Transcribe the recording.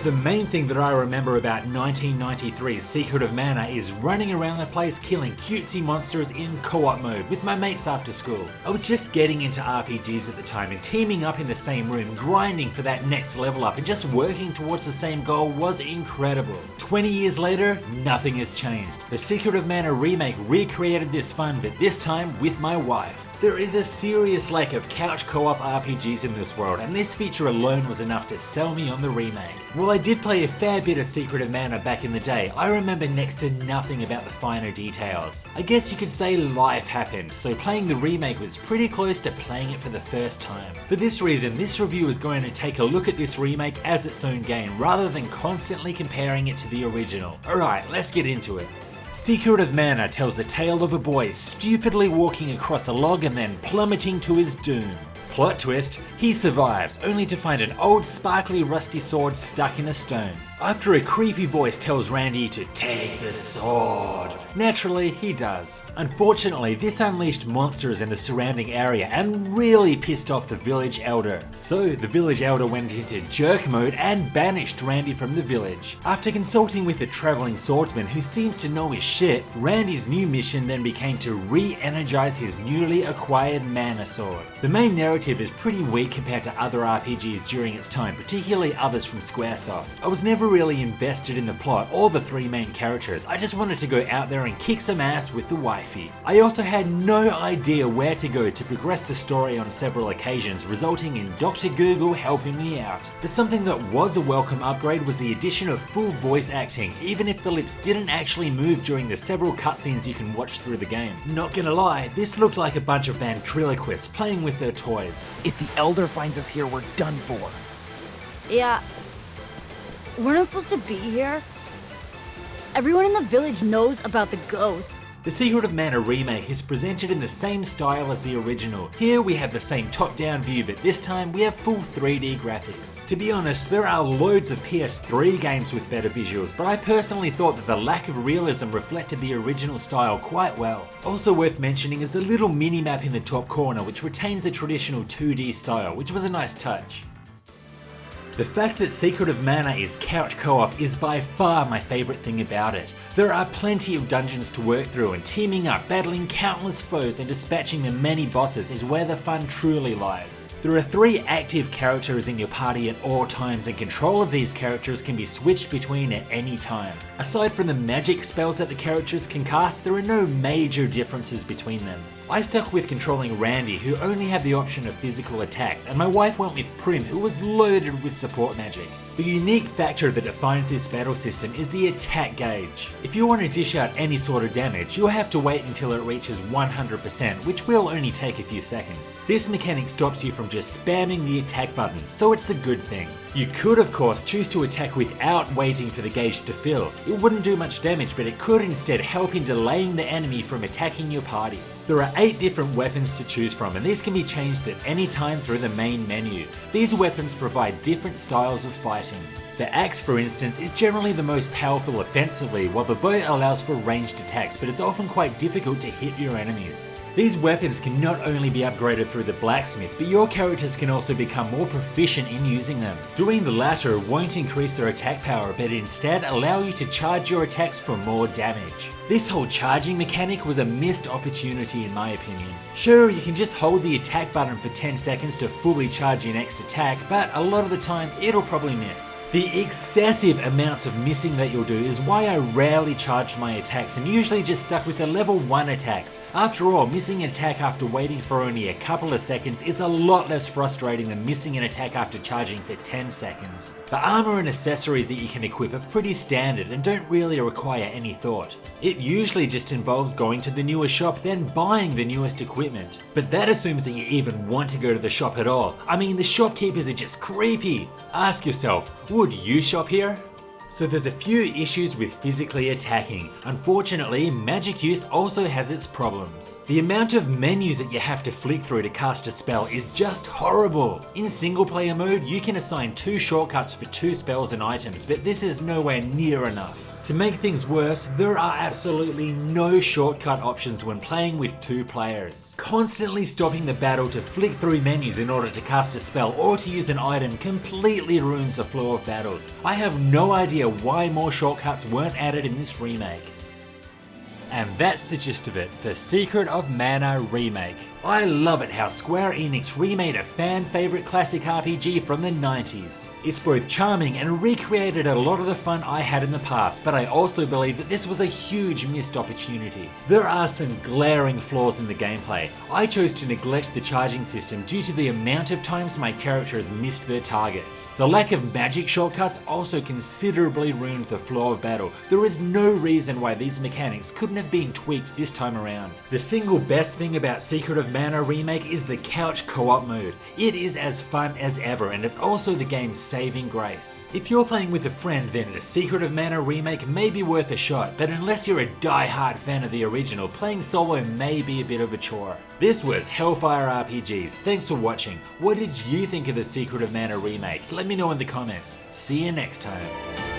the main thing that I remember about 1993's Secret of Mana is running around the place killing cutesy monsters in co-op mode with my mates after school. I was just getting into RPGs at the time, and teaming up in the same room, grinding for that next level up and just working towards the same goal was incredible. 20 years later, nothing has changed. The Secret of Mana Remake recreated this fun, but this time with my wife. There is a serious lack of couch co-op RPGs in this world, and this feature alone was enough to sell me on the remake. While I did play a fair bit of Secret of Mana back in the day, I remember next to nothing about the finer details. I guess you could say life happened, so playing the remake was pretty close to playing it for the first time. For this reason, this review is going to take a look at this remake as its own game, rather than constantly comparing it to the original. Alright, let's get into it. Secret of Mana tells the tale of a boy stupidly walking across a log and then plummeting to his doom. Plot twist, he survives, only to find an old sparkly rusty sword stuck in a stone. After a creepy voice tells Randy to take the sword. Naturally, he does. Unfortunately, this unleashed monsters in the surrounding area and really pissed off the village elder. So the village elder went into jerk mode and banished Randy from the village. After consulting with the traveling swordsman who seems to know his shit, Randy's new mission then became to re-energize his newly acquired mana sword. The main narrative is pretty weak compared to other RPGs during its time, particularly others from Squaresoft. I was never really invested in the plot or the three main characters. I just wanted to go out there and kick some ass with the wifey. I also had no idea where to go to progress the story on several occasions, resulting in Dr. Google helping me out. But something that was a welcome upgrade was the addition of full voice acting, even if the lips didn't actually move during the several cutscenes you can watch through the game. Not gonna lie, this looked like a bunch of ventriloquists playing with their toys. If the Elder finds us here, we're done for. Yeah. We're not supposed to be here. Everyone in the village knows about the ghost. The Secret of Mana Remake is presented in the same style as the original. Here we have the same top-down view, but this time we have full 3D graphics. To be honest, there are loads of PS3 games with better visuals, but I personally thought that the lack of realism reflected the original style quite well. Also worth mentioning is the little mini-map in the top corner, which retains the traditional 2D style, which was a nice touch. The fact that Secret of Mana is couch co-op is by far my favourite thing about it. There are plenty of dungeons to work through, and teaming up, battling countless foes and dispatching the many bosses is where the fun truly lies. There are 3 active characters in your party at all times, and control of these characters can be switched between at any time. Aside from the magic spells that the characters can cast, there are no major differences between them. I stuck with controlling Randy, who only had the option of physical attacks, and my wife went with Prim, who was loaded with support magic. The unique factor that defines this battle system is the attack gauge. If you want to dish out any sort of damage, you'll have to wait until it reaches 100%, which will only take a few seconds. This mechanic stops you from just spamming the attack button, so it's a good thing. You could of course choose to attack without waiting for the gauge to fill. It wouldn't do much damage, but it could instead help in delaying the enemy from attacking your party. There are 8 different weapons to choose from, and these can be changed at any time through the main menu. These weapons provide different styles of fighting. The axe, for instance, is generally the most powerful offensively, while the bow allows for ranged attacks, but it's often quite difficult to hit your enemies. These weapons can not only be upgraded through the blacksmith, but your characters can also become more proficient in using them. Doing the latter won't increase their attack power, but instead allow you to charge your attacks for more damage. This whole charging mechanic was a missed opportunity in my opinion. Sure, you can just hold the attack button for 10 seconds to fully charge your next attack, but a lot of the time it'll probably miss. The excessive amounts of missing that you'll do is why I rarely charged my attacks and usually just stuck with the level 1 attacks. After all, missing an attack after waiting for only a couple of seconds is a lot less frustrating than missing an attack after charging for 10 seconds. The armor and accessories that you can equip are pretty standard and don't really require any thought. It usually just involves going to the newest shop, then buying the newest equipment. But that assumes that you even want to go to the shop at all. I mean, the shopkeepers are just creepy. Ask yourself, would you shop here? So there's a few issues with physically attacking. Unfortunately, magic use also has its problems. The amount of menus that you have to flick through to cast a spell is just horrible. In single player mode, you can assign 2 shortcuts for 2 spells and items, but this is nowhere near enough. To make things worse, there are absolutely no shortcut options when playing with 2 players. Constantly stopping the battle to flick through menus in order to cast a spell or to use an item completely ruins the flow of battles. I have no idea why more shortcuts weren't added in this remake. And that's the gist of it, the Secret of Mana Remake. I love it how Square Enix remade a fan favourite classic RPG from the 90s. It's both charming and recreated a lot of the fun I had in the past, but I also believe that this was a huge missed opportunity. There are some glaring flaws in the gameplay. I chose to neglect the charging system due to the amount of times my character has missed their targets. The lack of magic shortcuts also considerably ruined the flow of battle. There is no reason why these mechanics couldn't have been tweaked this time around. The single best thing about Secret of Mana Remake is the couch co-op mode. It is as fun as ever and it's also the game's saving grace. If you're playing with a friend, then the Secret of Mana Remake may be worth a shot, but unless you're a die-hard fan of the original, playing solo may be a bit of a chore. This was Hellfire RPGs. Thanks for watching. What did you think of the Secret of Mana Remake? Let me know in the comments. See you next time.